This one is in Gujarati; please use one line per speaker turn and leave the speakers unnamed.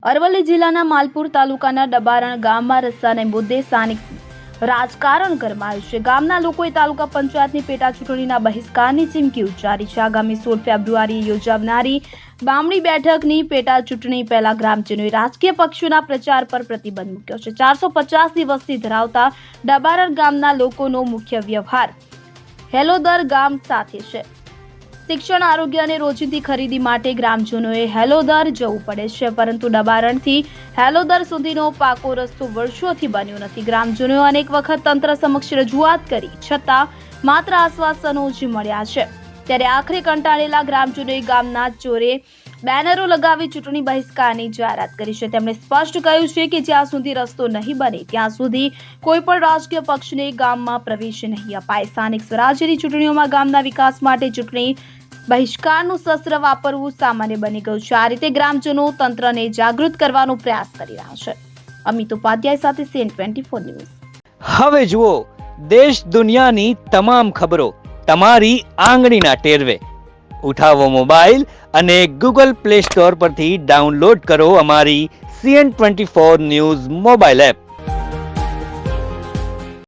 અરવલ્લી જિલ્લાના માલપુર તાલુકાના ડબારણ ગામમાં રસ્તાને મુદ્દે સ્થાનિક રાજકારણ ગરમાયું છે. ગામના લોકોએ તાલુકા પંચાયતની પેટા ચૂંટણીના બહિષ્કારની ચીમકી ઉચ્ચારી છે. આગામી 16 ફેબ્રુઆરીએ યોજાનારી બામણી બેઠકની પેટા ચૂંટણી પહેલા ગ્રામજનોએ રાજકીય પક્ષોના પ્રચાર પર પ્રતિબંધ મૂક્યો છે. 450ની વસ્તી ધરાવતા ડબારણ ગામના લોકોનો મુખ્ય વ્યવહાર હેલોદર ગામ સાથે છે. શિક્ષણ, આરોગ્ય અને રોજિંદી ખરીદી માટે ગ્રામજનોએ હેલોદર જવું પડે છે, પરંતુ ડબારણથી હેલોદર સુધીનો પાકો રસ્તો વર્ષોથી બન્યો નથી. ગ્રામજનોએ અનેક વખત તંત્ર સમક્ષ રજૂઆત કરી છતાં માત્ર આશ્વાસનો જ મળ્યા છે. ત્યારે આખરે કંટાળેલા ગ્રામજનોએ ગામના ચોરે બેનરો લગાવી ચૂંટણી બહિષ્કારની જાહેરાત કરી છે. તેમણે સ્પષ્ટ કહ્યું છે કે જ્યાં સુધી રસ્તો નહીં બને ત્યાં સુધી કોઈ પણ રાજકીય પક્ષને ગામમાં પ્રવેશ નહીં અપાય. સ્થાનિક સ્વરાજ્યની ચૂંટણીઓમાં ગામના વિકાસ માટે ચૂંટણી બહિષ્કારનું શસ્ત્ર વાપરવું સામાન્ય બની ગયું છે. આ રીતે ગ્રામજનો તંત્રને જાગૃત કરવાનો પ્રયાસ કરી રહ્યા છે. અમિત ઉપાધ્યાય સાથે CN24 ન્યૂઝ.
હવે જુઓ દેશ દુનિયાની તમામ ખબરો તમારી આંગળીના ટેરવે. ઉઠાવો મોબાઈલ અને Google Play Store પરથી ડાઉનલોડ કરો અમારી CN24 ન્યૂઝ મોબાઈલ એપ.